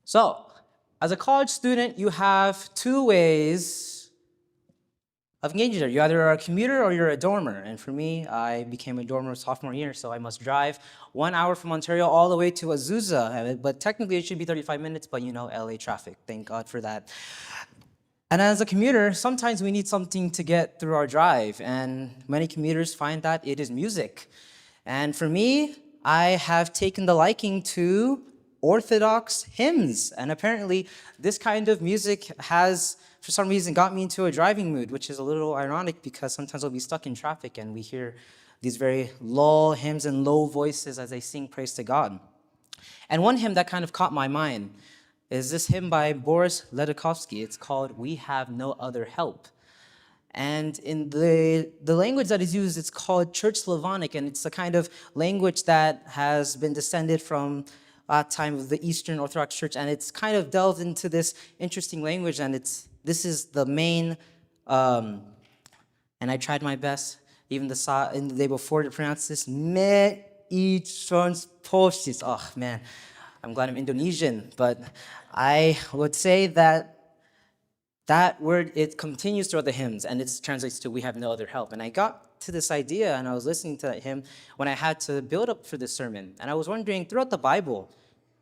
So, as a college student, you have two ways of engaging there. You either are a commuter or you're a dormer. And for me, I became a dormer sophomore year, so I must drive 1 hour from Ontario all the way to Azusa. But technically, it should be 35 minutes, but LA traffic. Thank God for that. And as a commuter, sometimes we need something to get through our drive, and many commuters find that it is music. And for me, I have taken the liking to Orthodox hymns, and apparently this kind of music has, for some reason, got me into a driving mood, which is a little ironic because sometimes we'll be stuck in traffic and we hear these very low hymns and low voices as they sing praise to God. And one hymn that kind of caught my mind is this hymn by Boris Ledakovsky. It's called "We Have No Other Help." And in the language that is used, it's called Church Slavonic, and it's a kind of language that has been descended from time of the Eastern Orthodox Church, and it's kind of delved into this interesting language, and this is the main, and I tried my best, even in the day before, to pronounce this, me ichons postis. Oh man, I'm glad I'm Indonesian, but I would say that word, it continues throughout the hymns, and it translates to "we have no other help." And I got to this idea, and I was listening to that hymn when I had to build up for this sermon. And I was wondering, throughout the Bible,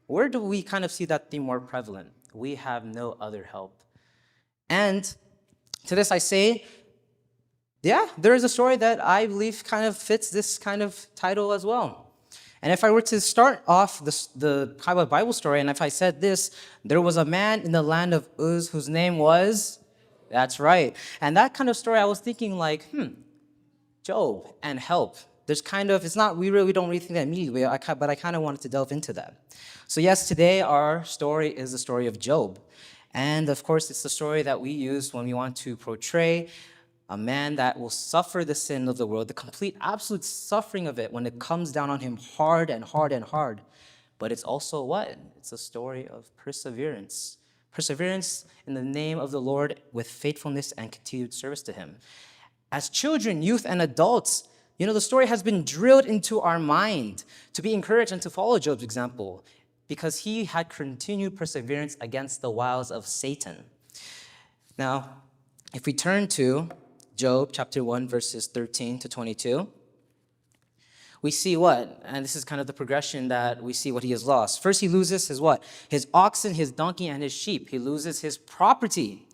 where do we kind of see that theme more prevalent? We have no other help. And to this I say, yeah, there is a story that I believe kind of fits this kind of title as well. And if I were to start off the Bible story, and if I said this, there was a man in the land of Uz whose name was, that's right. And that kind of story, I was thinking like, Job and help. There's kind of, it's not, we don't really think that immediately, but I kind of wanted to delve into that. So yes, today our story is the story of Job. And of course, it's the story that we use when we want to portray a man that will suffer the sin of the world, the complete, absolute suffering of it when it comes down on him hard and hard and hard. But it's also what? It's a story of perseverance. Perseverance in the name of the Lord with faithfulness and continued service to him. As children, youth, and adults, the story has been drilled into our mind to be encouraged and to follow Job's example because he had continued perseverance against the wiles of Satan. Now, if we turn to Job chapter 1, verses 13 to 22, we see what? And this is kind of the progression that we see what he has lost. First, he loses his what? His oxen, his donkey, and his sheep. He loses his property.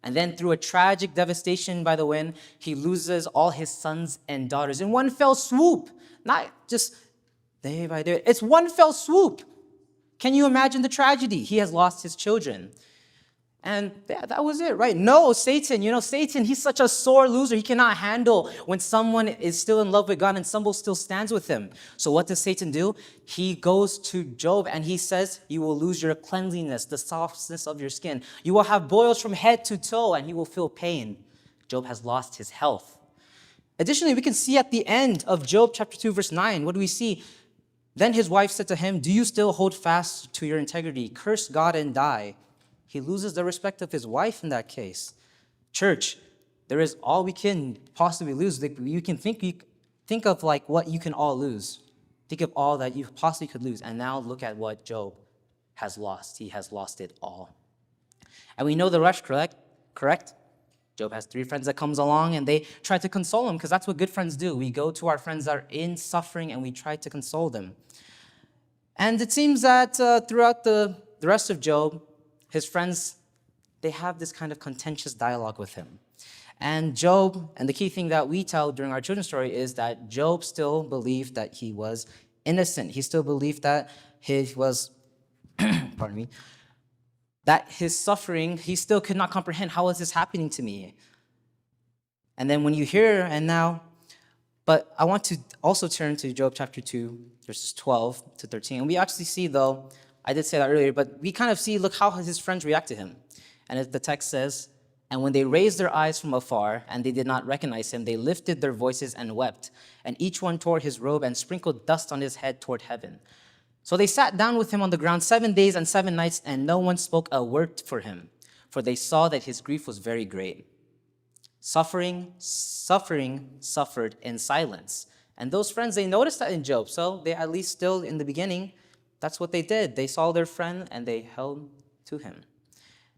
And then through a tragic devastation by the wind, he loses all his sons and daughters in one fell swoop. Not just day by day. It's one fell swoop. Can you imagine the tragedy? He has lost his children. And yeah, that was it, right? No, Satan, Satan, he's such a sore loser. He cannot handle when someone is still in love with God and someone still stands with him. So what does Satan do? He goes to Job and he says, you will lose your cleanliness, the softness of your skin. You will have boils from head to toe and he will feel pain. Job has lost his health. Additionally, we can see at the end of Job chapter 2, verse 9, what do we see? Then his wife said to him, do you still hold fast to your integrity? Curse God and die. He loses the respect of his wife in that case. Church, there is all we can possibly lose. You can think of like what you can all lose. Think of all that you possibly could lose. And now look at what Job has lost. He has lost it all. And we know the rest, correct? Job has 3 friends that comes along and they try to console him because that's what good friends do. We go to our friends that are in suffering and we try to console them. And it seems that throughout the rest of Job, his friends, they have this kind of contentious dialogue with him. And Job, and the key thing that we tell during our children's story is that Job still believed that he was innocent. He still believed that he was, pardon me, that his suffering, he still could not comprehend, how is this happening to me? And then when you hear, but I want to also turn to Job chapter 2, verses 12 to 13. And we actually see, though, I did say that earlier, but we kind of see, look how his friends react to him. And the text says, and when they raised their eyes from afar and they did not recognize him, they lifted their voices and wept. And each one tore his robe and sprinkled dust on his head toward heaven. So they sat down with him on the ground 7 days and 7 nights, and no one spoke a word for him, for they saw that his grief was very great. Suffering suffered in silence. And those friends, they noticed that in Job. So they at least still in the beginning, that's what they did. They saw their friend and they held to him.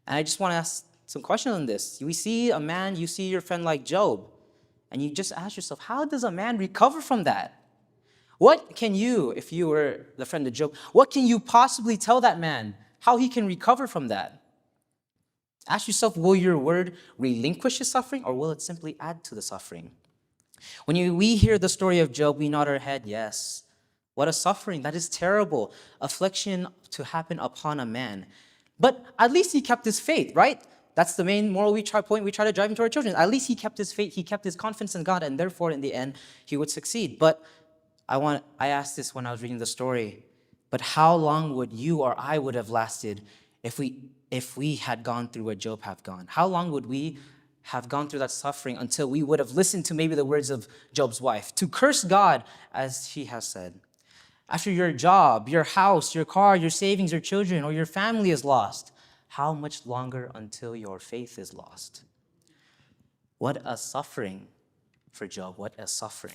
And I just want to ask some questions on this. We see a man, you see your friend like Job, and you just ask yourself, how does a man recover from that? What can you, if you were the friend of Job, what can you possibly tell that man how he can recover from that? Ask yourself, will your word relinquish his suffering, or will it simply add to the suffering? When we hear the story of Job, we nod our head, yes. What a suffering. That is terrible. Affliction to happen upon a man. But at least he kept his faith, right? That's the main moral we try to drive into our children. At least he kept his faith, he kept his confidence in God, and therefore, in the end, he would succeed. But I asked this when I was reading the story, but how long would you or I would have lasted if we had gone through what Job have gone? How long would we have gone through that suffering until we would have listened to maybe the words of Job's wife, to curse God, as she has said? After your job, your house, your car, your savings, your children, or your family is lost, how much longer until your faith is lost? What a suffering for Job. What a suffering.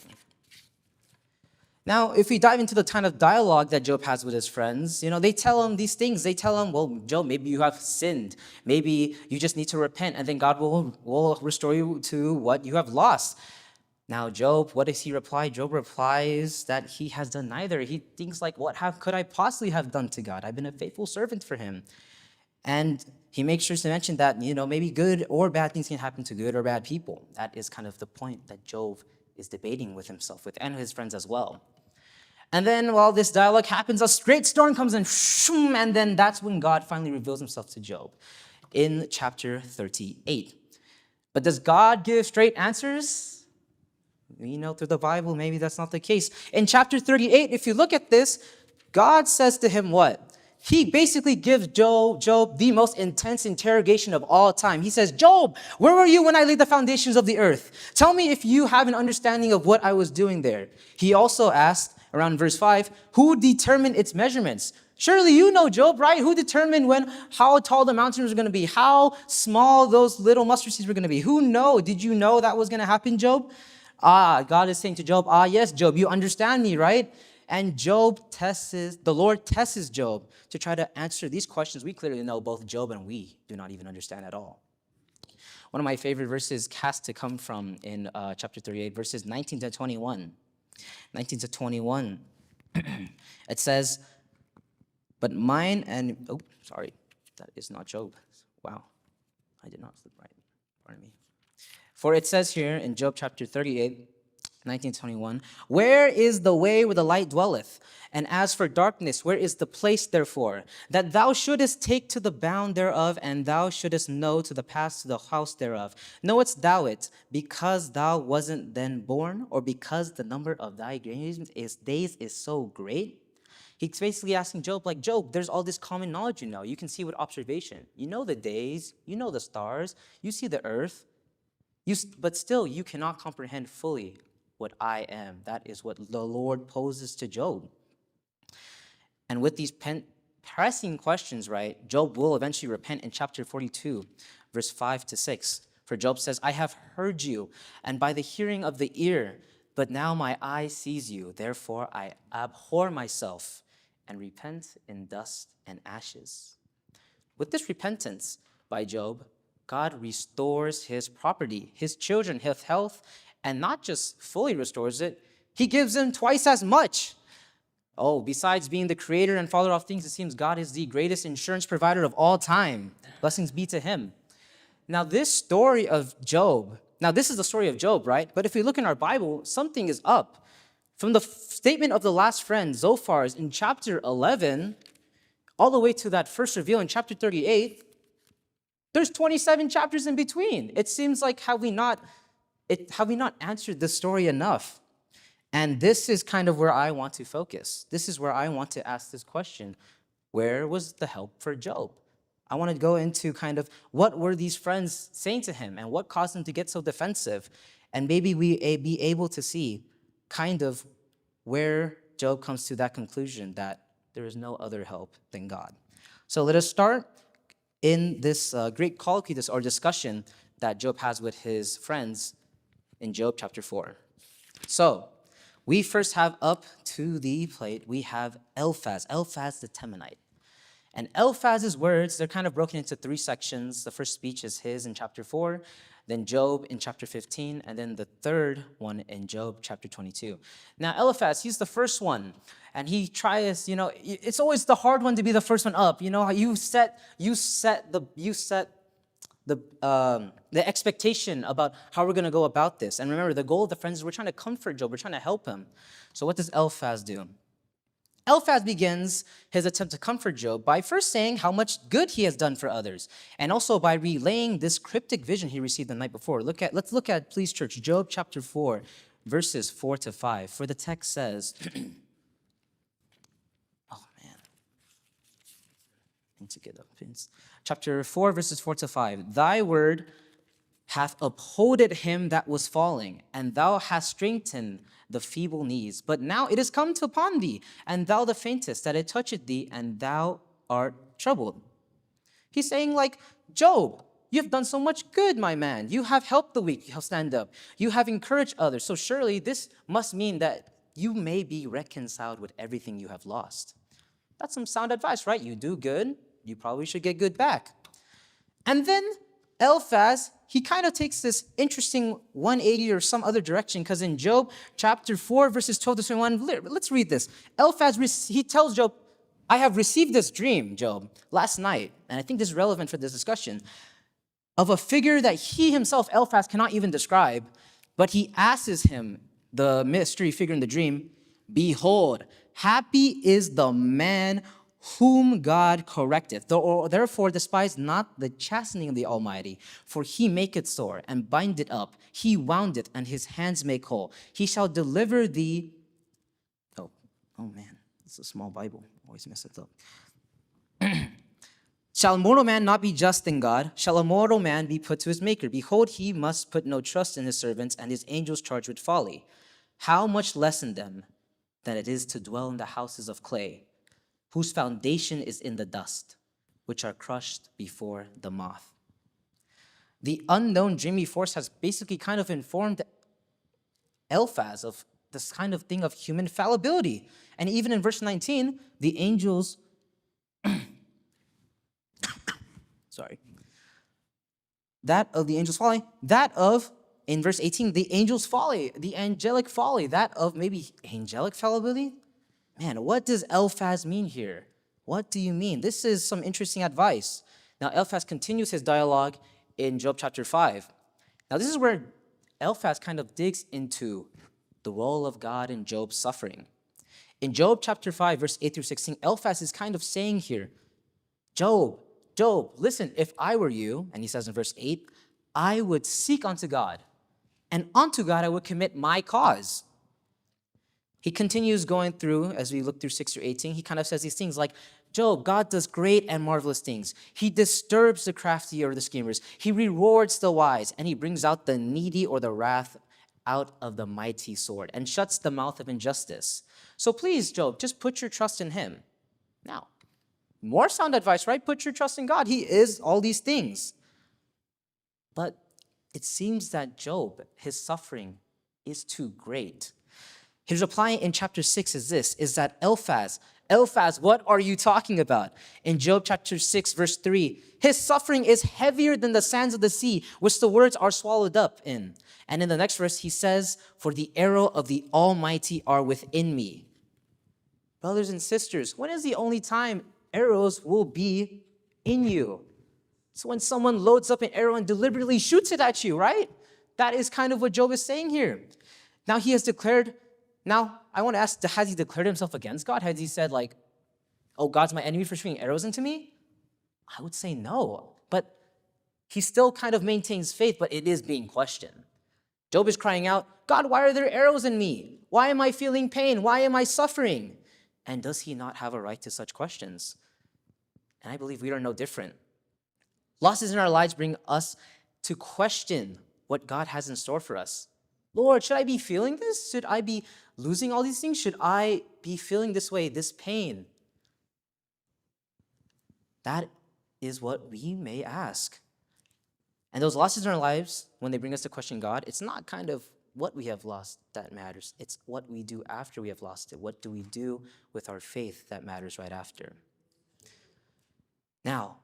Now, if we dive into the kind of dialogue that Job has with his friends, they tell him these things. They tell him, well, Job, maybe you have sinned. Maybe you just need to repent, and then God will restore you to what you have lost. Now, Job, what does he reply? Job replies that he has done neither. He thinks like, could I possibly have done to God? I've been a faithful servant for him. And he makes sure to mention that, maybe good or bad things can happen to good or bad people. That is kind of the point that Job is debating with himself, and his friends as well. And then while this dialogue happens, a great storm comes in, and then that's when God finally reveals himself to Job in chapter 38. But does God give straight answers? Through the Bible, maybe that's not the case. In chapter 38, if you look at this, God says to him what? He basically gives Job the most intense interrogation of all time. He says, Job, where were you when I laid the foundations of the earth? Tell me if you have an understanding of what I was doing there. He also asked, around verse 5, who determined its measurements? Surely you know, Job, right? Who determined how tall the mountains were going to be, how small those little mustard seeds were going to be? Who know? Did you know that was going to happen, Job? God is saying to Job, yes, Job, you understand me, right? And the Lord tests Job to try to answer these questions we clearly know both Job and we do not even understand at all. One of my favorite verses has to come from in chapter 38, verses 19 to 21. 19 to 21. It says, but mine and, that is not Job. Wow, I did not flip right. Pardon me. For it says here in Job chapter 38, 19:21, where is the way where the light dwelleth? And as for darkness, where is the place therefore? That thou shouldest take to the bound thereof, and thou shouldest know to the pass to the house thereof. Knowest thou it, because thou wasn't then born, or because the number of thy days is so great? He's basically asking Job, like, Job, there's all this common knowledge you know. You can see with observation. You know the days, you know the stars, you see the earth, but still you cannot comprehend fully what I am. That is what the Lord poses to Job. And with these pressing questions, right, Job will eventually repent in chapter 42, verse 5 to 6. For Job says, I have heard you, and by the hearing of the ear, but now my eye sees you. Therefore I abhor myself and repent in dust and ashes. With this repentance by Job, God restores his property, his children, his health, and not just fully restores it, he gives him twice as much. Besides being the creator and father of things, it seems God is the greatest insurance provider of all time. Blessings be to him. Now, this is the story of Job, right? But if we look in our Bible, something is up. From the statement of the last friend, Zophar, in chapter 11, all the way to that first reveal in chapter 38, there's 27 chapters in between. It seems like have we not answered this story enough? And this is kind of where I want to focus. This is where I want to ask this question. Where was the help for Job? I want to go into kind of what were these friends saying to him and what caused him to get so defensive? And maybe we be able to see kind of where Job comes to that conclusion that there is no other help than God. So let us start in this great colloquy, or discussion that Job has with his friends in Job chapter 4. So, We first have up to the plate, we have Eliphaz the Temanite. And Eliphaz's words, they're kind of broken into three sections. The first speech is his in chapter 4, then Job in chapter 15, and then the third one in Job chapter 22. Now, Eliphaz, he's the first one, and he tries, it's always the hard one to be the first one up. You set the expectation about how we're going to go about this. And remember, the goal of the friends is we're trying to comfort Job. We're trying to help him. So what does Eliphaz do? Eliphaz begins his attempt to comfort Job by first saying how much good he has done for others, and also by relaying this cryptic vision he received the night before. Let's look at, please, church, Job chapter 4, verses 4 to 5. For the text says, oh man, I need to get up. Chapter 4, verses 4 to 5. Thy word hath upholded him that was falling, and thou hast strengthened the feeble knees. But now it is come upon thee, and thou the faintest, that it toucheth thee, and thou art troubled. He's saying, like, Job, you have done so much good, my man. You have helped the weak stand up. You have encouraged others. So surely this must mean that you may be reconciled with everything you have lost. That's some sound advice, right? You do good, you probably should get good back. And then Eliphaz, he kind of takes this interesting 180 or some other direction, because in Job chapter 4, verses 12 to 21, let's read this. Eliphaz, he tells Job, I have received this dream, Job, last night, and I think this is relevant for this discussion, of a figure that he himself, Eliphaz, cannot even describe, but he asks him, the mystery figure in the dream, behold, happy is the man whom God correcteth. Therefore despise not the chastening of the Almighty, for he maketh sore, and bindeth up. He woundeth, and his hands make whole. He shall deliver thee. Oh man, it's a small Bible. Always mess it up. Shall a mortal man not be just in God? Shall a mortal man be put to his maker? Behold, he must put no trust in his servants, and his angels charged with folly. How much less in them than it is to dwell in the houses of clay, whose foundation is in the dust, which are crushed before the moth. The unknown dreamy force has basically kind of informed Eliphaz of this kind of thing of human fallibility. And even in verse 19, the angels, that of the angels' folly, that of, in verse 18, the angels' folly, the angelic folly, that of maybe angelic fallibility. Man, what does Eliphaz mean here? What do you mean? This is some interesting advice. Now, Eliphaz continues his dialogue in Job chapter 5. Now, this is where Eliphaz kind of digs into the role of God in Job's suffering. In Job chapter 5, verse 8 through 16, Eliphaz is kind of saying here, Job, listen, if I were you, and he says in verse 8, I would seek unto God, and unto God I would commit my cause. He continues going through, as we look through 6 through 18, he kind of says these things like, Job, God does great and marvelous things. He disturbs the crafty or the schemers. He rewards the wise, and he brings out the needy or the wrath out of the mighty sword, and shuts the mouth of injustice. So please, Job, just put your trust in him. Now, more sound advice, right? Put your trust in God. He is all these things. But it seems that Job, his suffering is too great. His reply in chapter 6 is that Eliphaz, what are you talking about? In Job chapter 6, verse 3, his suffering is heavier than the sands of the sea, which the words are swallowed up in. And in the next verse, he says, for the arrow of the Almighty are within me. Brothers and sisters, when is the only time arrows will be in you? It's when someone loads up an arrow and deliberately shoots it at you, right? That is kind of what Job is saying here. Now he has declared, now I want to ask, has he declared himself against God? Has he said like, oh, God's my enemy for shooting arrows into me? I would say no, but he still kind of maintains faith, but it is being questioned. Job is crying out, God, why are there arrows in me? Why am I feeling pain? Why am I suffering? And does he not have a right to such questions? And I believe we are no different. Losses in our lives bring us to question what God has in store for us. Lord, should I be feeling this? Should I be losing all these things? Should I be feeling this way, this pain? That is what we may ask. And those losses in our lives, when they bring us to question God, it's not kind of what we have lost that matters. It's what we do after we have lost it. What do we do with our faith that matters right after? Now,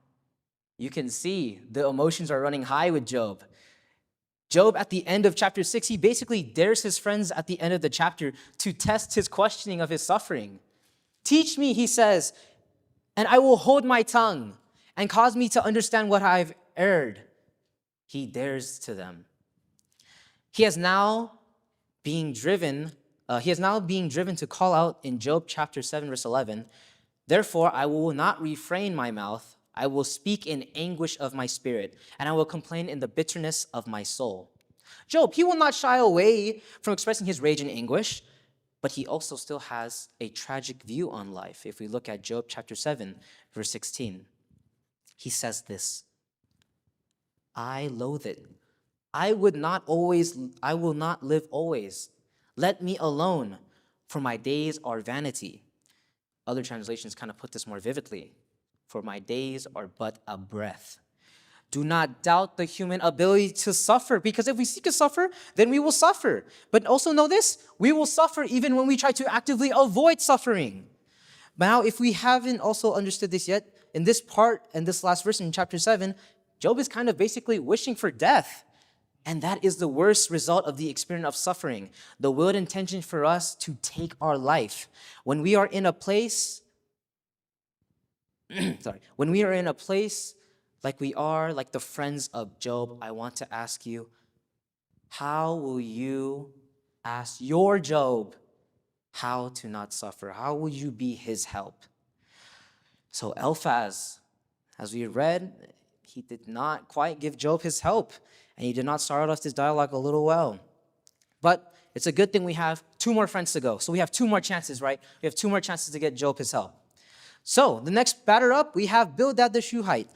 you can see the emotions are running high with Job. Job, at the end of chapter 6, he basically dares his friends at the end of the chapter to test his questioning of his suffering. Teach me, he says, and I will hold my tongue, and cause me to understand what I've erred. He dares to them. He is now being driven to call out in Job chapter 7, verse 11, therefore I will not refrain my mouth. I will speak in anguish of my spirit, and I will complain in the bitterness of my soul. Job, he will not shy away from expressing his rage and anguish, but he also still has a tragic view on life. If we look at Job chapter 7, verse 16, he says this, I loathe it. I will not live always. Let me alone, for my days are vanity. Other translations kind of put this more vividly. For my days are but a breath. Do not doubt the human ability to suffer, because if we seek to suffer, then we will suffer. But also know this, we will suffer even when we try to actively avoid suffering. But now, if we haven't also understood this yet, in this part and this last verse in chapter 7, Job is kind of basically wishing for death. And that is the worst result of the experience of suffering, the will and intention for us to take our life. When we are in a place like we are, like the friends of Job, I want to ask you, how will you ask your Job how to not suffer? How will you be his help? So Eliphaz, as we read, he did not quite give Job his help, and he did not start off this dialogue a little well. But it's a good thing we have 2 more friends to go. So we have 2 more chances, right? We have 2 more chances to get Job his help. So the next batter up, we have Bildad the Shuhite.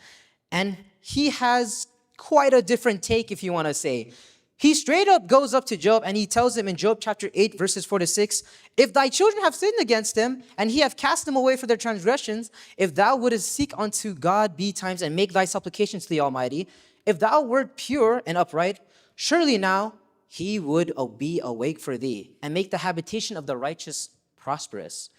And he has quite a different take, if you want to say. He straight up goes up to Job and he tells him in Job chapter 8, verses 4 to 6, if thy children have sinned against him, and he have cast them away for their transgressions, if thou wouldest seek unto God betimes and make thy supplications to the Almighty, if thou wert pure and upright, surely now he would be awake for thee, and make the habitation of the righteous prosperous.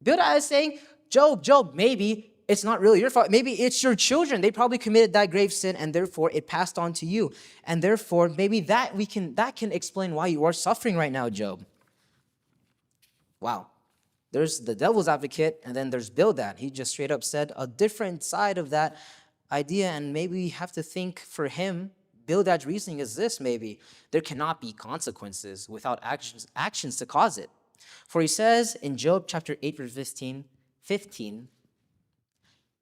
Bildad is saying, Job, maybe it's not really your fault. Maybe it's your children. They probably committed that grave sin, and therefore it passed on to you. And therefore, maybe that can explain why you are suffering right now, Job. Wow. There's the devil's advocate, and then there's Bildad. He just straight up said a different side of that idea, and maybe we have to think for him, Bildad's reasoning is this, maybe. There cannot be consequences without actions to cause it. For he says in Job chapter 8, verse 15,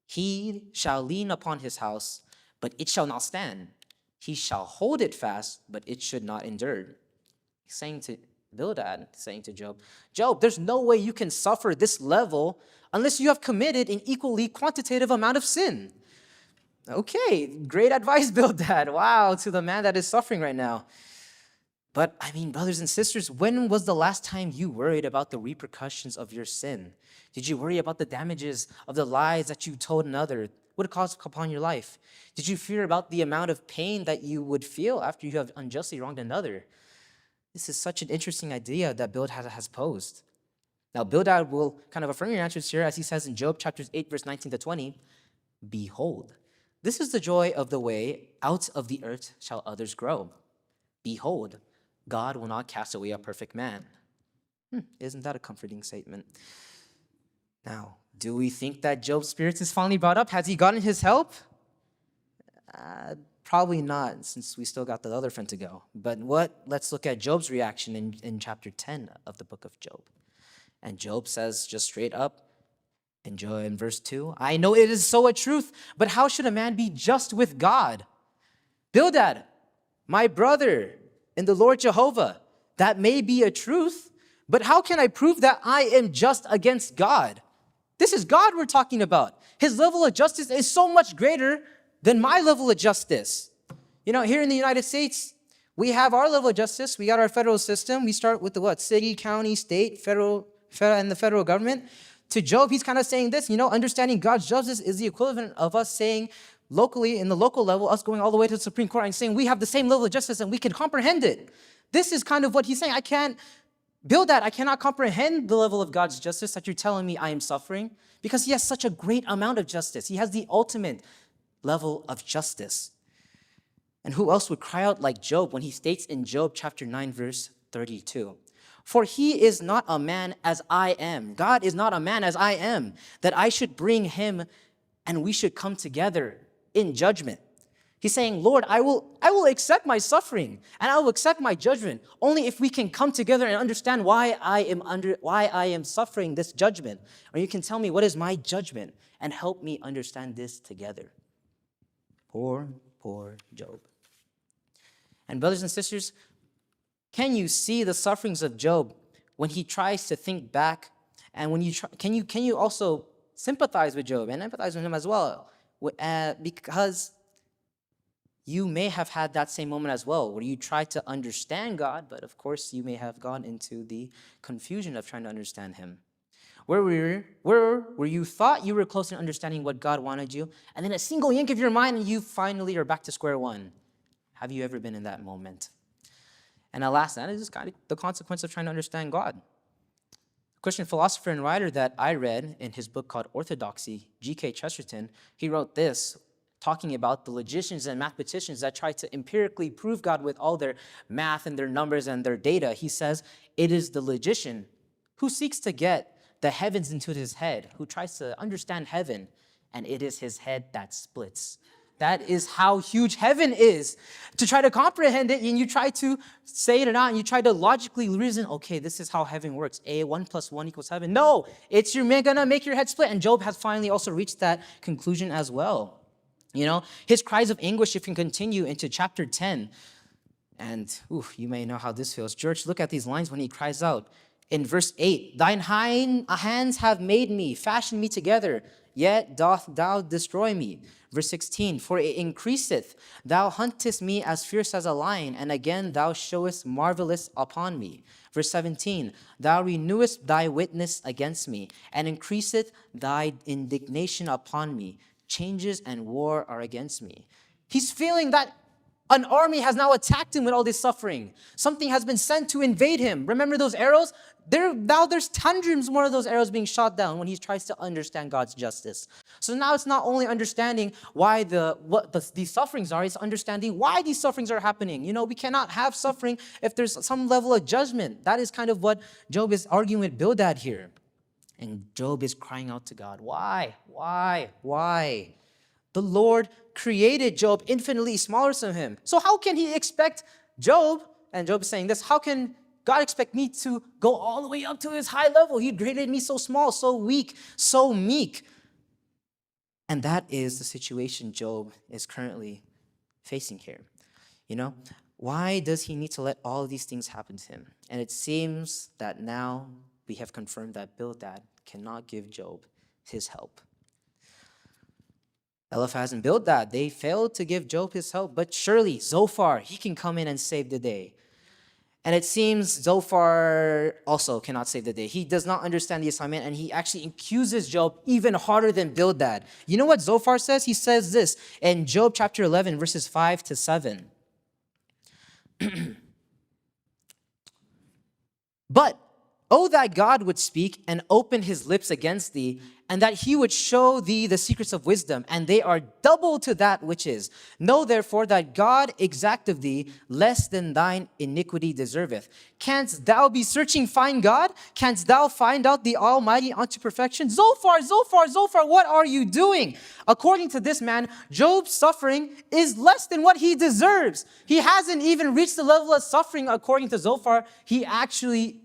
he shall lean upon his house, but it shall not stand. He shall hold it fast, but it should not endure. He's saying to Bildad, saying to Job, there's no way you can suffer this level unless you have committed an equally quantitative amount of sin. Okay, great advice, Bildad. Wow, to the man that is suffering right now. But I mean, brothers and sisters, when was the last time you worried about the repercussions of your sin? Did you worry about the damages of the lies that you told another would cause upon your life? Did you fear about the amount of pain that you would feel after you have unjustly wronged another? This is such an interesting idea that Bildad has posed. Now, Bildad will kind of affirm your answers here, as he says in Job chapters 8, verse 19 to 20, behold, this is the joy of the way, out of the earth shall others grow. Behold, God will not cast away a perfect man. Isn't that a comforting statement? Now, do we think that Job's spirits is finally brought up? Has he gotten his help? Probably not, since we still got the other friend to go. But let's look at Job's reaction in chapter 10 of the book of Job. And Job says just straight up in verse 2, I know it is so a truth, but how should a man be just with God? Bildad, my brother in the Lord Jehovah, that may be a truth, but how can I prove that I am just against God? This is God we're talking about. His level of justice is so much greater than my level of justice. You know, here in the United States, we have our level of justice. We got our federal system. We start with the city, county, state, federal, and the federal government. To Job, he's kind of saying this, understanding God's justice is the equivalent of us saying locally, in the local level, us going all the way to the Supreme Court and saying we have the same level of justice and we can comprehend it. This is kind of what he's saying. I can't build that. I cannot comprehend the level of God's justice that you're telling me I am suffering, because he has such a great amount of justice. He has the ultimate level of justice. And who else would cry out like Job when he states in Job chapter 9, verse 32, "For he is not a man as I am." God is not a man as I am, that I should bring him and we should come together in judgment. He's saying, Lord, I will accept my suffering and I will accept my judgment only if we can come together and understand why I am suffering this judgment. Or you can tell me what is my judgment and help me understand this together. Poor Job. And brothers and sisters, can you see the sufferings of Job when he tries to think back? And when can you also sympathize with Job and empathize with him as well? Because you may have had that same moment as well, where you tried to understand God, but of course you may have gone into the confusion of trying to understand him. Where you thought you were close to understanding what God wanted you, and then a single yank of your mind and you finally are back to square one. Have you ever been in that moment? And alas, that is just kind of the consequence of trying to understand God. A Christian philosopher and writer that I read in his book called Orthodoxy, G.K. Chesterton, he wrote this, talking about the logicians and mathematicians that try to empirically prove God with all their math and their numbers and their data. He says, it is the logician who seeks to get the heavens into his head, who tries to understand heaven, and it is his head that splits. That is how huge heaven is. To try to comprehend it, and you try to say it out, and you try to logically reason, okay, this is how heaven works. 1 + 1 = 7. No, you're gonna make your head split. And Job has finally also reached that conclusion as well. You know, his cries of anguish, if you can continue into chapter 10. And you may know how this feels. George, look at these lines when he cries out. In verse 8, thine hands have made me, fashioned me together, yet doth thou destroy me. Verse 16, for it increaseth, thou huntest me as fierce as a lion, and again thou showest marvelous upon me. Verse 17, thou renewest thy witness against me, and increaseth thy indignation upon me. Changes and war are against me. He's feeling that an army has now attacked him with all this suffering. Something has been sent to invade him. Remember those arrows? There's hundreds more of those arrows being shot down when he tries to understand God's justice. So now it's not only understanding why these sufferings are, it's understanding why these sufferings are happening. You know, we cannot have suffering if there's some level of judgment. That is kind of what Job is arguing with Bildad here. And Job is crying out to God, why? The Lord created Job infinitely smaller than him. So how can he expect Job, and Job is saying this, how can God expect me to go all the way up to his high level? He created me so small, so weak, so meek. And that is the situation Job is currently facing here. You know, why does he need to let all of these things happen to him? And it seems that now we have confirmed that Bildad cannot give Job his help. Eliphaz and Bildad, they failed to give Job his help, but surely Zophar, he can come in and save the day. And it seems Zophar also cannot save the day. He does not understand the assignment, and he actually accuses Job even harder than Bildad. You know what Zophar says? He says this in Job chapter 11, verses 5 to 7. But, oh, that God would speak and open his lips against thee, and that he would show thee the secrets of wisdom, and they are double to that which is. Know therefore that God exact of thee less than thine iniquity deserveth. Canst thou be searching find God? Canst thou find out the Almighty unto perfection? Zophar, what are you doing? According to this man, Job's suffering is less than what he deserves. He hasn't even reached the level of suffering, according to Zophar, he actually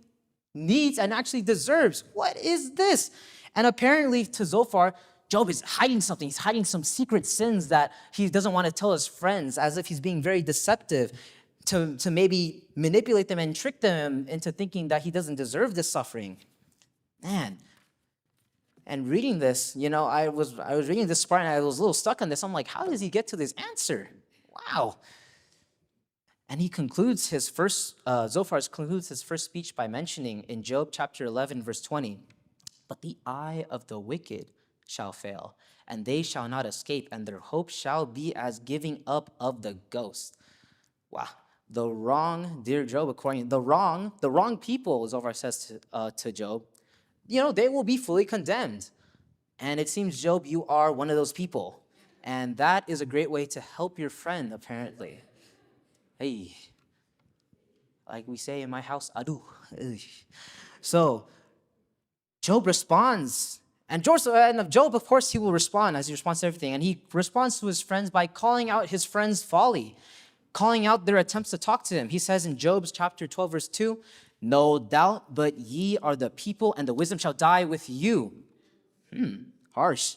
needs and actually deserves. What is this? And apparently to Zophar, Job is hiding something. He's hiding some secret sins that he doesn't want to tell his friends, as if he's being very deceptive to maybe manipulate them and trick them into thinking that he doesn't deserve this suffering. Man. And reading this, you know, I was reading this part and I was a little stuck on this. I'm like, how does he get to this answer? Wow. And he concludes Zophar concludes his first speech by mentioning in Job chapter 11, verse 20, but the eye of the wicked shall fail, and they shall not escape, and their hope shall be as giving up of the ghost. Wow. The wrong, dear Job, according the wrong people, Zohar says to Job, they will be fully condemned. And it seems, Job, you are one of those people. And that is a great way to help your friend, apparently. Hey, like we say in my house, adu. So Job responds. And Job, of course, he will respond as he responds to everything. And he responds to his friends by calling out his friends' folly, calling out their attempts to talk to him. He says in Job chapter 12, verse 2, "No doubt, but ye are the people, and the wisdom shall die with you." Harsh.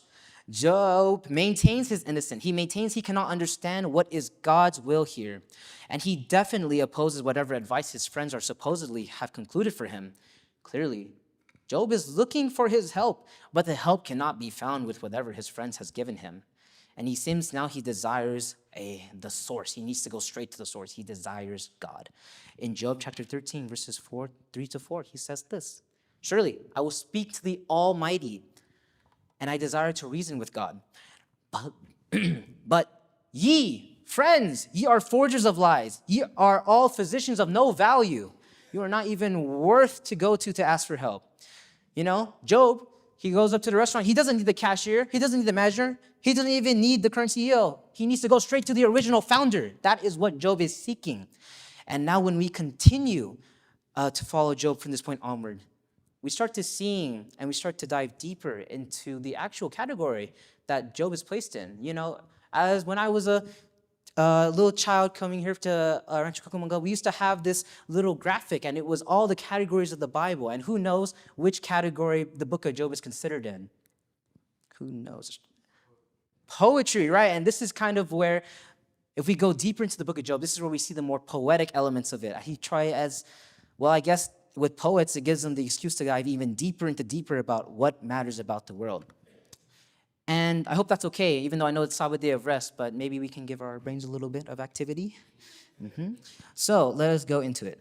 Job maintains his innocence. He maintains he cannot understand what is God's will here. And he definitely opposes whatever advice his friends are supposedly have concluded for him. Clearly, Job is looking for his help, but the help cannot be found with whatever his friends has given him. And he seems now he desires the source. He needs to go straight to the source. He desires God. In Job chapter 13, verses 3-4, he says this: "Surely I will speak to the Almighty, and I desire to reason with God. But ye, friends, ye are forgers of lies. Ye are all physicians of no value. You are not even worth to go to ask for help." Job, he goes up to the restaurant. He doesn't need the cashier. He doesn't need the manager. He doesn't even need the current CEO. He needs to go straight to the original founder. That is what Job is seeking. And now when we continue to follow Job from this point onward, we start to see and we start to dive deeper into the actual category that Job is placed in. As when I was a little child coming here to Rancho, Cucamonga, we used to have this little graphic, and it was all the categories of the Bible. And who knows which category the book of Job is considered in? Who knows? Poetry, right? And this is kind of where, if we go deeper into the book of Job, this is where we see the more poetic elements of it. He I guess with poets, it gives them the excuse to dive even deeper about what matters about the world. And I hope that's okay, even though I know it's Sabbath day of rest, but maybe we can give our brains a little bit of activity. So let us go into it.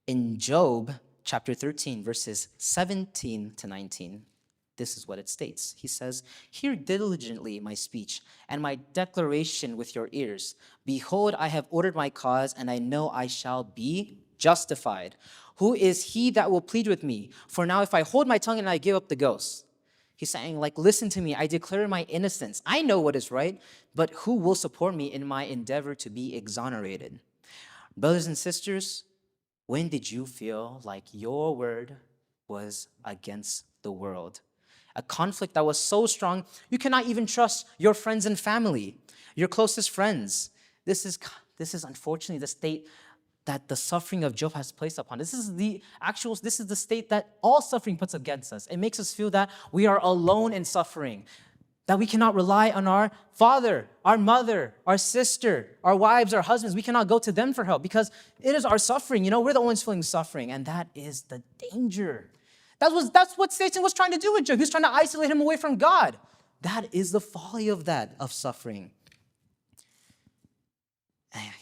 In Job chapter 13, verses 17-19, this is what it states. He says, "Hear diligently my speech and my declaration with your ears. Behold, I have ordered my cause, and I know I shall be justified. Who is he that will plead with me? For now, if I hold my tongue and I give up the ghost." He's saying, listen to me. I declare my innocence. I know what is right, but who will support me in my endeavor to be exonerated? Brothers and sisters, when did you feel like your word was against the world? A conflict that was so strong, you cannot even trust your friends and family, your closest friends. This is unfortunately the state that the suffering of Job has placed upon. This is the state that all suffering puts against us. It makes us feel that we are alone in suffering, that we cannot rely on our father, our mother, our sister, our wives, our husbands. We cannot go to them for help because it is our suffering. We're the ones feeling suffering, and that is the danger. That's what Satan was trying to do with Job. He was trying to isolate him away from God. That is the folly of suffering.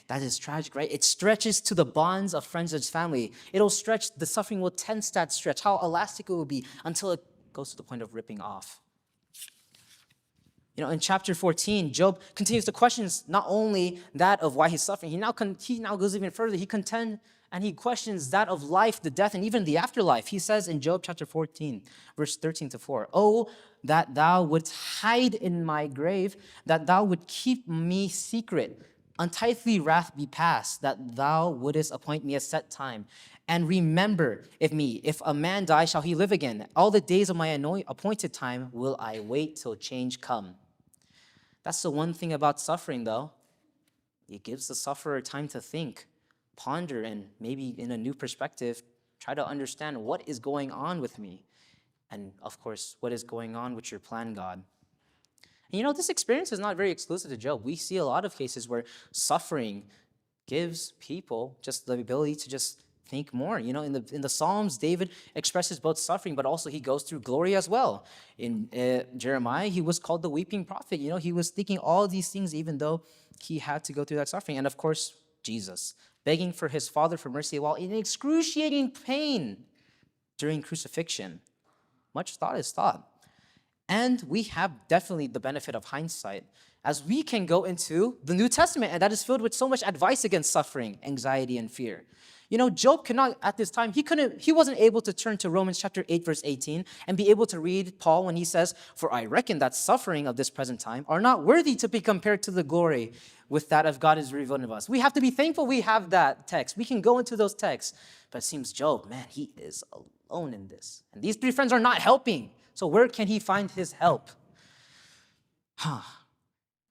That is tragic, right? It stretches to the bonds of friends and family. The suffering will tense that stretch, how elastic it will be until it goes to the point of ripping off. In chapter 14, Job continues to question not only that of why he's suffering, he now goes even further. He questions that of life, the death, and even the afterlife. He says in Job chapter 14, verse 13-4, "Oh, that thou wouldst hide in my grave, that thou would keep me secret. Untidily wrath be past, that thou wouldest appoint me a set time. And remember, if a man die, shall he live again? All the days of my appointed time will I wait till change come." That's the one thing about suffering, though. It gives the sufferer time to think, ponder, and maybe in a new perspective, try to understand what is going on with me. And of course, what is going on with your plan, God. And this experience is not very exclusive to Job. We see a lot of cases where suffering gives people just the ability to just think more. In the Psalms, David expresses both suffering, but also he goes through glory as well. In Jeremiah, he was called the weeping prophet. He was thinking all these things even though he had to go through that suffering. And of course, Jesus, begging for his Father for mercy while in excruciating pain during crucifixion. Much thought is thought. And we have definitely the benefit of hindsight, as we can go into the New Testament, and that is filled with so much advice against suffering, anxiety, and fear. You know, Job could not, at this time, he wasn't able to turn to Romans chapter 8, verse 18, and be able to read Paul when he says, "For I reckon that suffering of this present time are not worthy to be compared to the glory with that of God is revealed in us." We have to be thankful we have that text. We can go into those texts. But it seems Job, man, he is alone in this. And these three friends are not helping. So where can he find his help?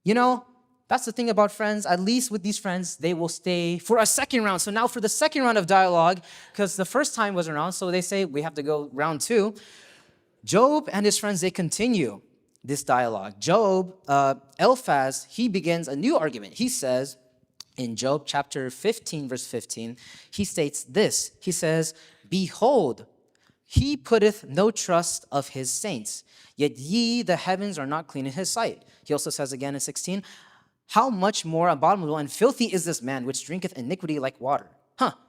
You know, that's the thing about friends. At least with these friends, they will stay for a second round. So now for the second round of dialogue, because the first time was around, so they say we have to go round two. Job and his friends, they continue this dialogue. Eliphaz, he begins a new argument. He says in Job chapter 15, verse 15, he states this. He says, "Behold, he putteth no trust of his saints, yet ye, the heavens, are not clean in his sight." He also says again in 16, "How much more abominable and filthy is this man which drinketh iniquity like water?"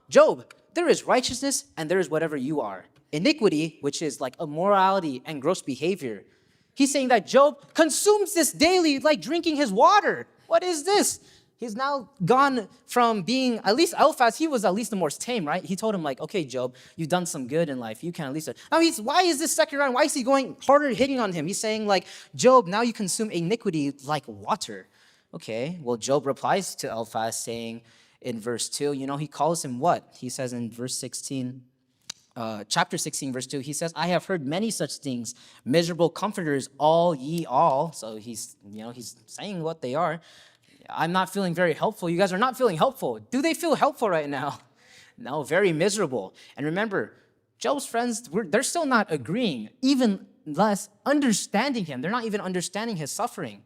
Job, there is righteousness and there is whatever you are. Iniquity, which is like immorality and gross behavior. He's saying that Job consumes this daily like drinking his water. What is this? He's now gone from being, at least Eliphaz, he was at least the more tame, right? He told him like, "Okay, Job, you've done some good in life. You can at least..." Now why is this second round? Why is he going harder, hitting on him? He's saying like, "Job, now you consume iniquity like water." Okay, well, Job replies to Eliphaz saying in verse 2, he calls him what? He says in verse 16, chapter 16, verse 2, he says, "I have heard many such things, miserable comforters, all ye all." So he's saying what they are. "I'm not feeling very helpful. You guys are not feeling helpful." Do they feel helpful right now? No, very miserable. And remember, Job's friends, they're still not agreeing, even less understanding him. They're not even understanding his suffering.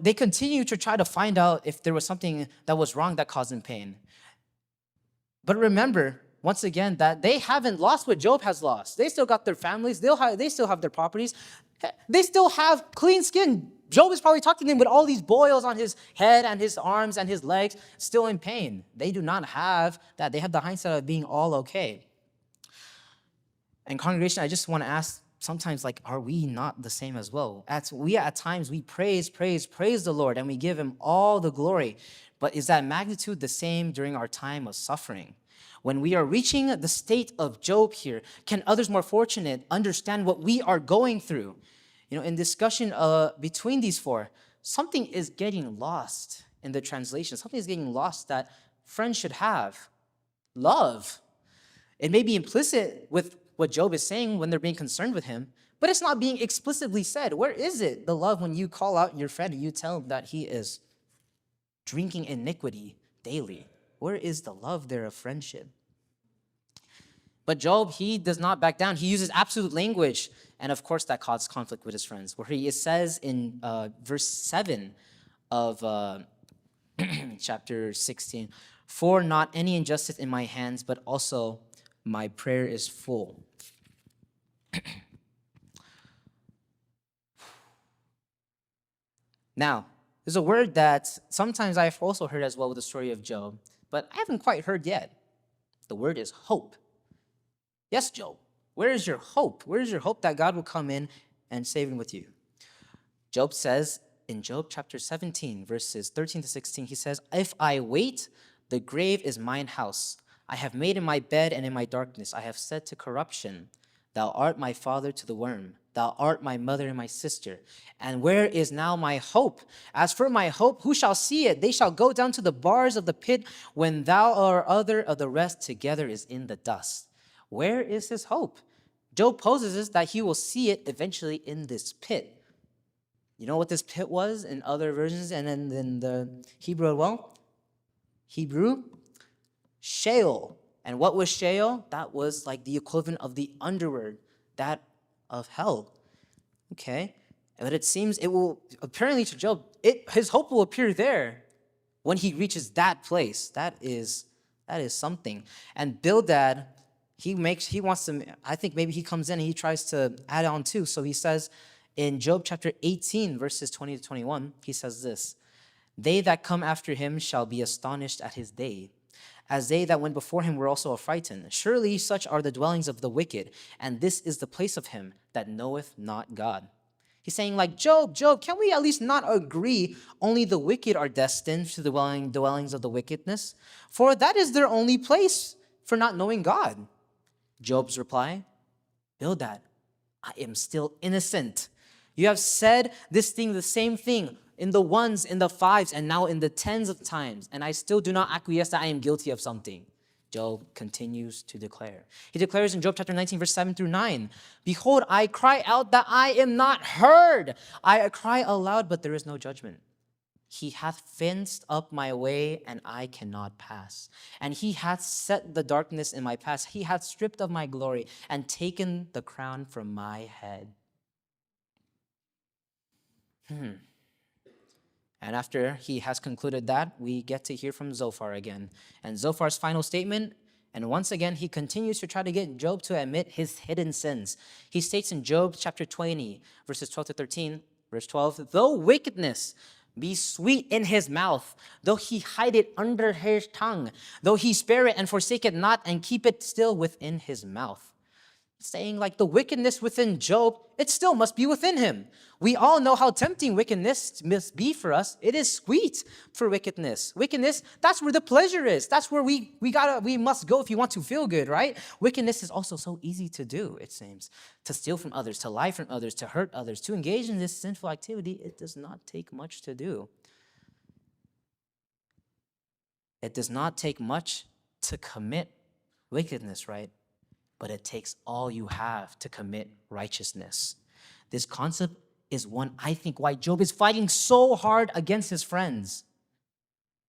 They continue to try to find out if there was something that was wrong that caused him pain. But remember, once again, that they haven't lost what Job has lost. They still got their families. They still have their properties. They still have clean skin. Job is probably talking to them with all these boils on his head and his arms and his legs, still in pain. They do not have that. They have the hindsight of being all okay. And congregation, I just want to ask, sometimes, like, are we not the same as well? At times, we praise the Lord, and we give him all the glory. But is that magnitude the same during our time of suffering? When we are reaching the state of Job here, can others more fortunate understand what we are going through? In discussion between these four, something is getting lost in the translation. Something is getting lost that friends should have. Love. It may be implicit with what Job is saying when they're being concerned with him, but it's not being explicitly said. Where is it, the love, when you call out your friend and you tell him that he is drinking iniquity daily? Where is the love there of friendship? But Job, he does not back down. He uses absolute language. And of course, that caused conflict with his friends, where he says in verse 7 of chapter 16, "For not any injustice in my hands, but also my prayer is full." Now, there's a word that sometimes I've also heard as well with the story of Job, but I haven't quite heard yet. The word is hope. Yes, Job, where is your hope? Where is your hope that God will come in and save him with you? Job says in Job chapter 17, verses 13 to 16, he says, "If I wait, the grave is mine house. I have made in my bed, and in my darkness I have said to corruption, Thou art my father, to the worm. Thou art my mother and my sister. And where is now my hope? As for my hope, who shall see it? They shall go down to the bars of the pit, when thou or other of the rest together is in the dust." Where is his hope? Job poses us that he will see it eventually in this pit. You know what this pit was in other versions and in the Hebrew as well? Sheol. And what was Sheol? That was like the equivalent of the underworld, that of hell. Okay? But it seems it will, apparently to Job, his hope will appear there when he reaches that place. That is something. And Bildad, he wants to, I think maybe he comes in and he tries to add on too. So he says in Job chapter 18, verses 20 to 21, he says this, "They that come after him shall be astonished at his day, as they that went before him were also affrighted. Surely such are the dwellings of the wicked, and this is the place of him that knoweth not God." He's saying like, Job, can we at least not agree only the wicked are destined to the dwellings of the wickedness? For that is their only place for not knowing God. Job's reply, Bildad, I am still innocent. You have said this thing, the same thing, in the ones, in the fives, and now in the tens of times, and I still do not acquiesce that I am guilty of something. Job continues to declare. He declares in Job chapter 19, verse 7 through 9, Behold, I cry out that I am not heard. I cry aloud, but there is no judgment. He hath fenced up my way, and I cannot pass. And he hath set the darkness in my path. He hath stripped of my glory, and taken the crown from my head. And after he has concluded that, we get to hear from Zophar again. And Zophar's final statement, and once again, he continues to try to get Job to admit his hidden sins. He states in Job chapter 20, verses 12 to 13, verse 12, Though wickedness be sweet in his mouth, though he hide it under his tongue, though he spare it and forsake it not, and keep it still within his mouth. Saying like the wickedness within Job, it still must be within him. We all know how tempting wickedness must be for us. It is sweet for wickedness. Wickedness, that's where the pleasure is. That's where we must go if you want to feel good, right? Wickedness is also so easy to do, it seems. To steal from others, to lie from others, to hurt others, to engage in this sinful activity, it does not take much to do. It does not take much to commit wickedness, right? But it takes all you have to commit righteousness. This concept is one, I think, why Job is fighting so hard against his friends.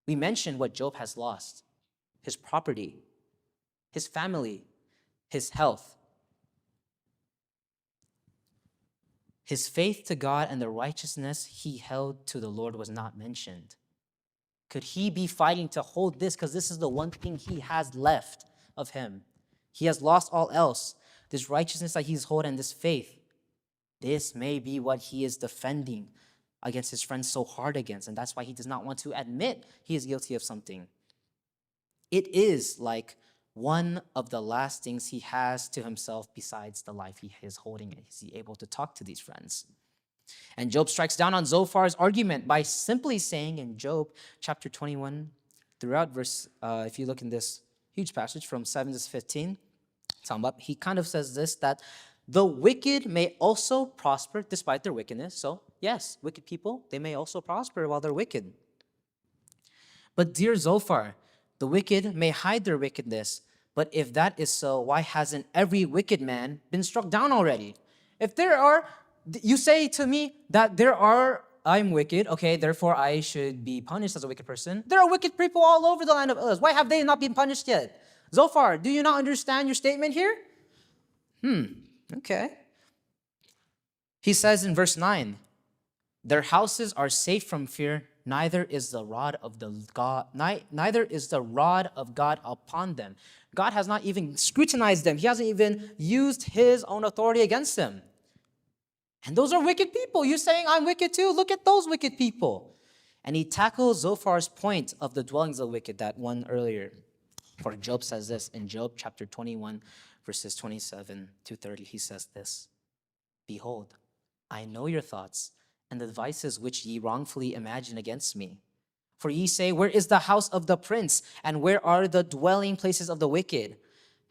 We mentioned what Job has lost: his property, his family, his health. His faith to God and the righteousness he held to the Lord was not mentioned. Could he be fighting to hold this because this is the one thing he has left of him? He has lost all else. This righteousness that he's holding, this faith, this may be what he is defending against his friends so hard against. And that's why he does not want to admit he is guilty of something. It is like one of the last things he has to himself besides the life he is holding. Is he able to talk to these friends? And Job strikes down on Zophar's argument by simply saying in Job chapter 21, throughout verse, if you look in this huge passage from 7 to 15, he kind of says this, that the wicked may also prosper despite their wickedness. So yes, wicked people, they may also prosper while they're wicked. But dear Zophar, the wicked may hide their wickedness. But if that is so, why hasn't every wicked man been struck down already? If there are, you say to me that I'm wicked, okay, therefore I should be punished as a wicked person. There are wicked people all over the land of Uz. Why have they not been punished yet? Zophar, do you not understand your statement here? Okay. He says in verse 9, their houses are safe from fear, neither is the rod of God upon them. God has not even scrutinized them. He hasn't even used his own authority against them. And those are wicked people. You're saying I'm wicked too? Look at those wicked people. And he tackles Zophar's point of the dwellings of the wicked, that one earlier. For Job says this in Job chapter 21, verses 27 to 30. He says this, Behold, I know your thoughts and the devices which ye wrongfully imagine against me. For ye say, Where is the house of the prince? And where are the dwelling places of the wicked?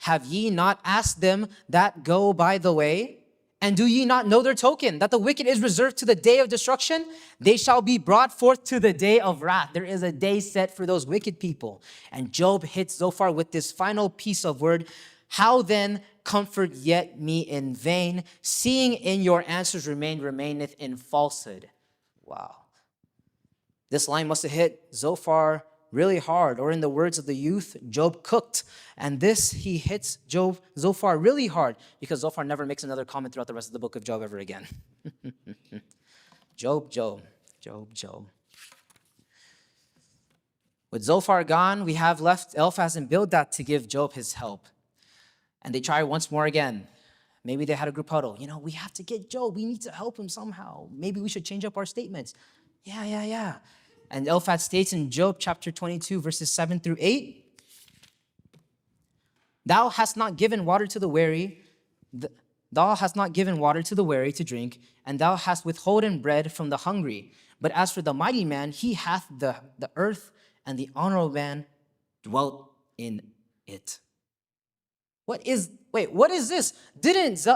Have ye not asked them that go by the way? And do ye not know their token, that the wicked is reserved to the day of destruction? They shall be brought forth to the day of wrath. There is a day set for those wicked people. And Job hits Zophar with this final piece of word. How then comfort yet me in vain, seeing in your answers remaineth in falsehood. Wow. This line must have hit Zophar really hard, or in the words of the youth, Job cooked. And this, he hits Zophar really hard, because Zophar never makes another comment throughout the rest of the book of Job ever again. Job. With Zophar gone, we have left Eliphaz and Bildad to give Job his help. And they try once more again. Maybe they had a group huddle. We have to get Job. We need to help him somehow. Maybe we should change up our statements. Yeah. And Eliphaz states in Job chapter 22, verses 7 through 8, Thou hast not given water to the weary. Thou hast not given water to the weary to drink, and thou hast withholden bread from the hungry. But as for the mighty man, he hath the earth, and the honorable man dwelt in it. What is this? Didn't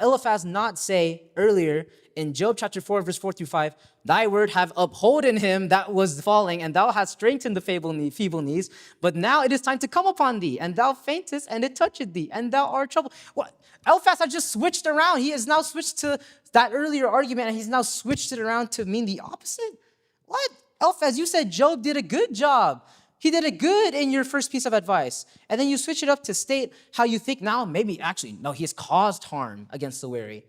Eliphaz not say earlier in Job chapter 4, verse 4 through 5, thy word have upholden him that was falling, and thou hast strengthened the feeble knees, but now it is time to come upon thee, and thou faintest, and it toucheth thee, and thou art troubled. What? Eliphaz has just switched around. He has now switched to that earlier argument, and he's now switched it around to mean the opposite? What? Eliphaz, you said Job did a good job. He did it good in your first piece of advice. And then you switch it up to state how you think now, maybe actually, no, he has caused harm against the weary.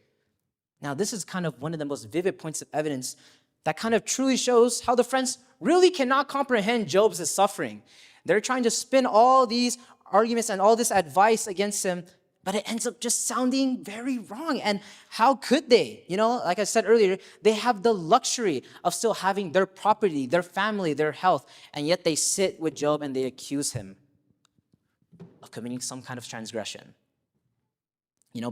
Now, this is kind of one of the most vivid points of evidence that kind of truly shows how the friends really cannot comprehend Job's suffering. They're trying to spin all these arguments and all this advice against him, but it ends up just sounding very wrong. And how could they? Like I said earlier, they have the luxury of still having their property, their family, their health, and yet they sit with Job and they accuse him of committing some kind of transgression.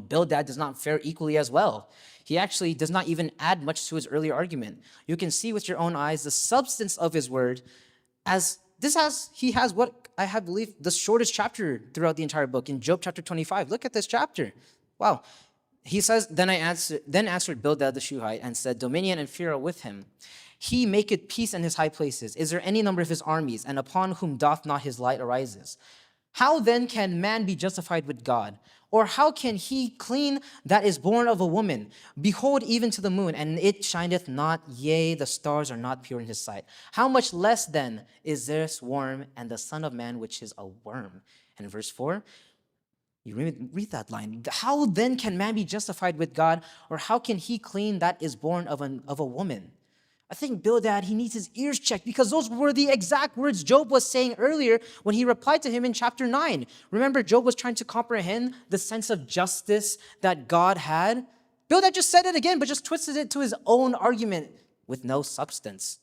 Bildad does not fare equally as well. He actually does not even add much to his earlier argument. You can see with your own eyes the substance of his word as he has what I have believed the shortest chapter throughout the entire book in Job chapter 25. Look at this chapter. Wow. He says, Then answered Bildad the Shuhite and said, dominion and fear are with him. He maketh peace in his high places. Is there any number of his armies? And upon whom doth not his light arises? How then can man be justified with God? Or how can he clean that is born of a woman? Behold, even to the moon, and it shineth not, yea, the stars are not pure in his sight. How much less then is this worm and the son of man, which is a worm? And verse 4, you read that line. How then can man be justified with God? Or how can he clean that is born of a woman? I think Bildad, he needs his ears checked because those were the exact words Job was saying earlier when he replied to him in chapter 9. Remember, Job was trying to comprehend the sense of justice that God had. Bildad just said it again, but just twisted it to his own argument with no substance.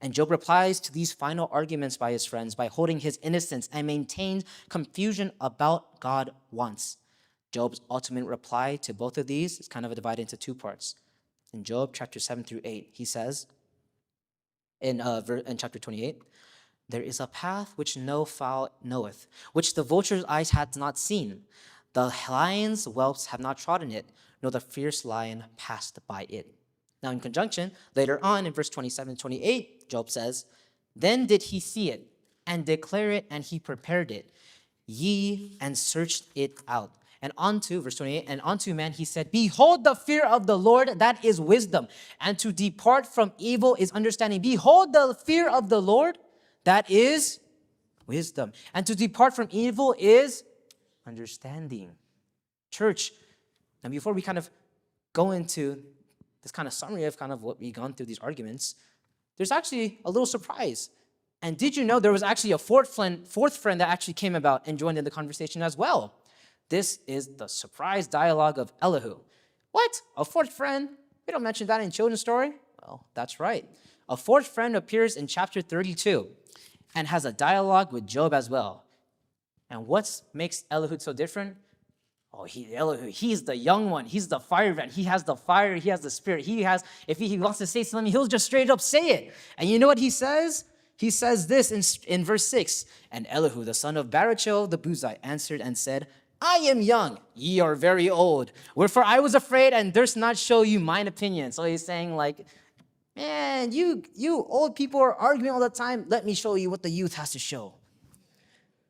And Job replies to these final arguments by his friends by holding his innocence and maintains confusion about God once. Job's ultimate reply to both of these is kind of divided into two parts. In Job chapter 7 through 8, he says, in chapter 28, there is a path which no fowl knoweth, which the vulture's eyes hath not seen. The lion's whelps have not trodden it, nor the fierce lion passed by it. Now in conjunction, later on in verse 27 and 28, Job says, then did he see it, and declare it, and he prepared it, ye and searched it out. And unto, verse 28, and unto man he said, behold the fear of the Lord, that is wisdom, and to depart from evil is understanding. Behold the fear of the Lord, that is wisdom, and to depart from evil is understanding. Church, now before we kind of go into this kind of summary of kind of what we've gone through these arguments, there's actually a little surprise. And did you know there was actually a fourth friend that actually came about and joined in the conversation as well? This is the surprise dialogue of Elihu. What? A fourth friend? We don't mention that in children's story? Well, that's right. A fourth friend appears in chapter 32 and has a dialogue with Job as well. And what makes Elihu so different? Oh, Elihu, he's the young one. He's the firebrand. He has the fire. He has the spirit. If he wants to say something, he'll just straight up say it. And you know what he says? He says this in verse 6. And Elihu, the son of Barachel the Buzite, answered and said, I am young, ye are very old. Wherefore I was afraid and durst not show you mine opinion. So he's saying like, man, you old people are arguing all the time. Let me show you what the youth has to show.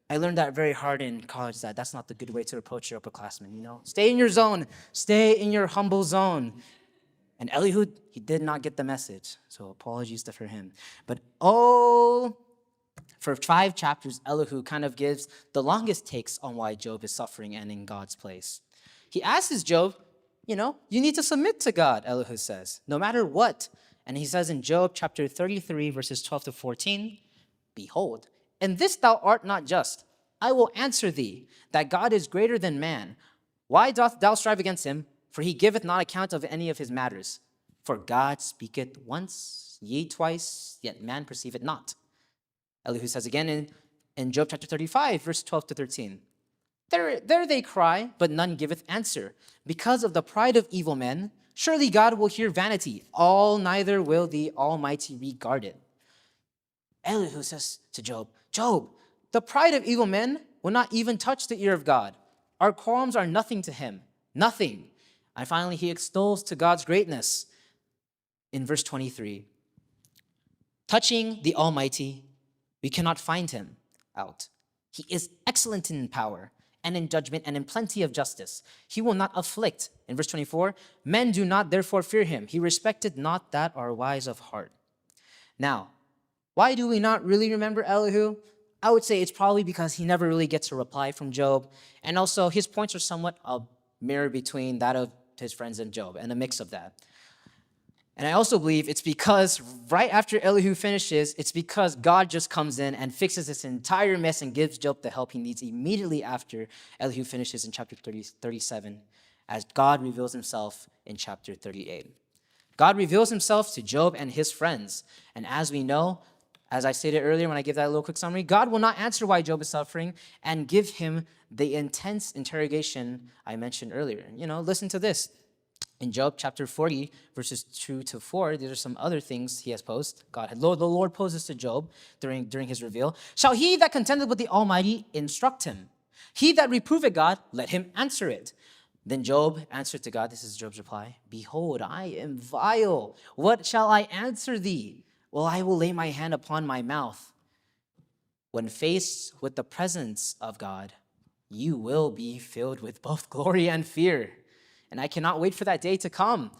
I learned that very hard in college, that's not the good way to approach your upperclassmen, Stay in your zone. Stay in your humble zone. And Elihu, he did not get the message. So apologies for him. But for 5 chapters, Elihu kind of gives the longest takes on why Job is suffering and in God's place. He asks Job, you need to submit to God, Elihu says, no matter what. And he says in Job chapter 33, verses 12 to 14, behold, in this thou art not just. I will answer thee, that God is greater than man. Why doth thou strive against him? For he giveth not account of any of his matters. For God speaketh once, yea twice, yet man perceiveth not. Elihu says again in Job chapter 35, verse 12 to 13, There they cry, but none giveth answer. Because of the pride of evil men, surely God will hear vanity. All neither will the Almighty regard it. Elihu says to Job, Job, the pride of evil men will not even touch the ear of God. Our qualms are nothing to him, nothing. And finally, he extols to God's greatness in verse 23. Touching the Almighty, we cannot find him out. He is excellent in power and in judgment and in plenty of justice. He will not afflict. In verse 24, men do not therefore fear him. He respected not that are wise of heart. Now, why do we not really remember Elihu? I would say it's probably because he never really gets a reply from Job. And also his points are somewhat a mirror between that of his friends and Job and a mix of that. And I also believe it's because right after Elihu finishes, it's because God just comes in and fixes this entire mess and gives Job the help he needs immediately after Elihu finishes in chapter 37, as God reveals himself in chapter 38. God reveals himself to Job and his friends. And as we know, as I stated earlier when I gave that little quick summary, God will not answer why Job is suffering and give him the intense interrogation I mentioned earlier. Listen to this. In Job chapter 40, verses 2 to 4, these are some other things he has posed. The Lord poses to Job during his reveal. Shall he that contendeth with the Almighty instruct him? He that reproveth God, let him answer it. Then Job answered to God, this is Job's reply, Behold, I am vile. What shall I answer thee? Well, I will lay my hand upon my mouth. When faced with the presence of God, you will be filled with both glory and fear. And I cannot wait for that day to come.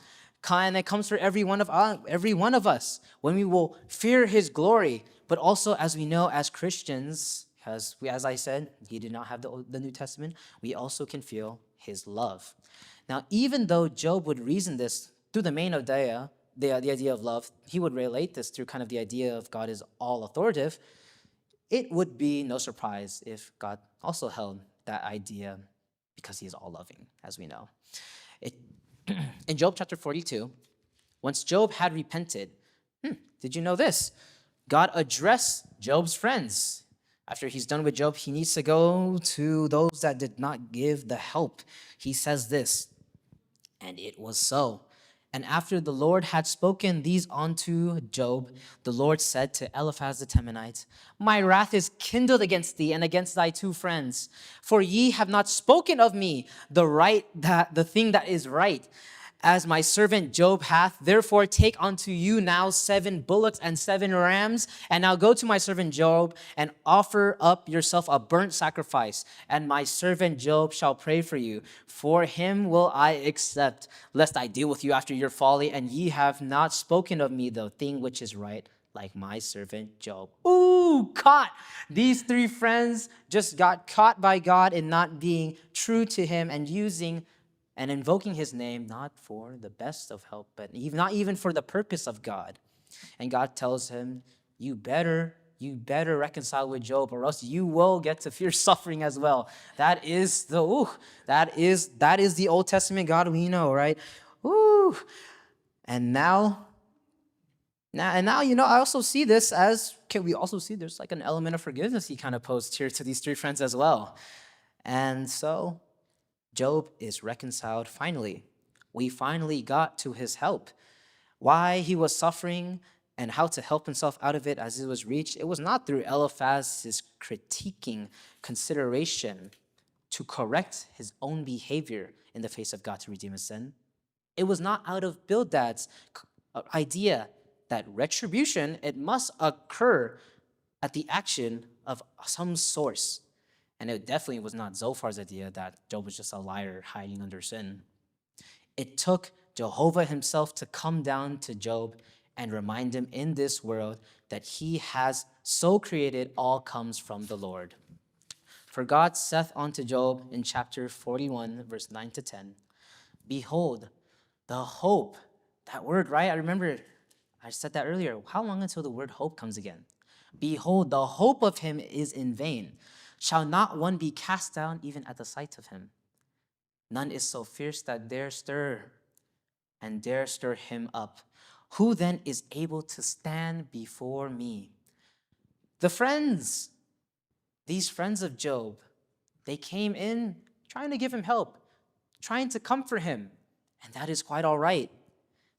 And it comes for every one of us, when we will fear his glory. But also, as we know, as Christians, as I said, he did not have the New Testament, we also can feel his love. Now, even though Job would reason this through the main idea, the idea of love, he would relate this through kind of the idea of God is all authoritative, it would be no surprise if God also held that idea because he is all loving, as we know. In Job chapter 42, once Job had repented, did you know this? God addressed Job's friends. After he's done with Job, he needs to go to those that did not give the help. He says this, and it was so. And after the Lord had spoken these unto Job, the Lord said to Eliphaz the Temanite, My wrath is kindled against thee and against thy two friends, for ye have not spoken of me the thing that is right, as my servant Job hath. Therefore take unto you now 7 bullocks and 7 rams, and now go to my servant Job and offer up yourself a burnt sacrifice, and my servant Job shall pray for you. For him will I accept, lest I deal with you after your folly, and ye have not spoken of me the thing which is right, like my servant Job. Ooh, caught. These 3 friends just got caught by God in not being true to him and using and invoking his name, not for the best of help, but not even for the purpose of God. And God tells him, you better reconcile with Job, or else you will get to fear suffering as well. That is the Old Testament God we know, right? Ooh. And now, I also see this as, we also see there's like an element of forgiveness he kind of posed here to these 3 friends as well. And so Job is reconciled finally. We finally got to his help. Why he was suffering and how to help himself out of it as it was reached, it was not through Eliphaz's critiquing consideration to correct his own behavior in the face of God to redeem his sin. It was not out of Bildad's idea that retribution, it must occur at the action of some source. And it definitely was not Zophar's idea that Job was just a liar hiding under sin. It took Jehovah himself to come down to Job and remind him in this world that he has so created all comes from the Lord. For God saith unto Job in chapter 41, verse 9 to 10, Behold, the hope, that word, right? I remember I said that earlier. How long until the word hope comes again? Behold, the hope of him is in vain. Shall not one be cast down even at the sight of him? None is so fierce that dare stir him up. Who then is able to stand before me? These friends of Job, They came in trying to give him help, trying to comfort him, and that is quite all right.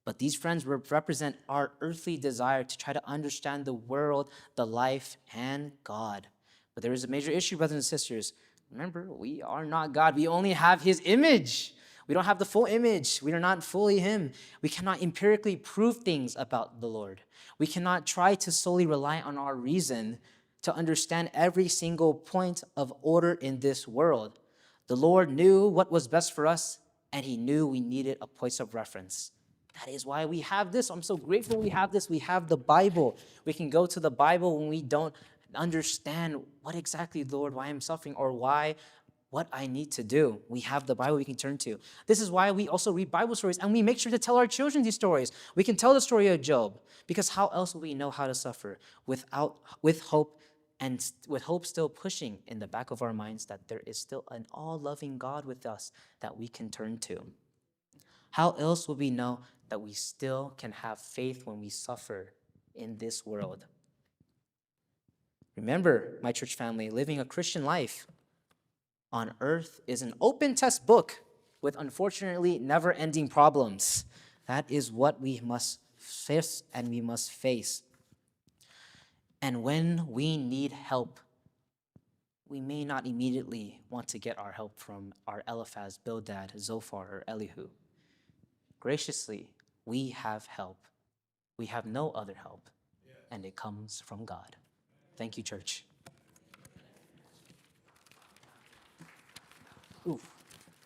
But these friends represent our earthly desire to try to understand the world, the life, and God. But there is a major issue, brothers and sisters. Remember, we are not God. We only have his image. We don't have the full image. We are not fully him. We cannot empirically prove things about the Lord. We cannot try to solely rely on our reason to understand every single point of order in this world. The Lord knew what was best for us, and he knew we needed a point of reference. That is why we have this. I'm so grateful we have this. We have the Bible. We can go to the Bible when we don't understand what exactly, Lord, why I'm suffering or what I need to do. We have the Bible we can turn to. This is why we also read Bible stories, and we make sure to tell our children these stories. We can tell the story of Job, because how else will we know how to suffer with hope, and with hope still pushing in the back of our minds that there is still an all-loving God with us that we can turn to. How else will we know that we still can have faith when we suffer in this world? Remember, my church family, living a Christian life on earth is an open test book with unfortunately never-ending problems. That is what we must face and we must face. And when we need help, we may not immediately want to get our help from our Eliphaz, Bildad, Zophar, or Elihu. Graciously, we have help. We have no other help, and it comes from God. Thank you, church. Oof.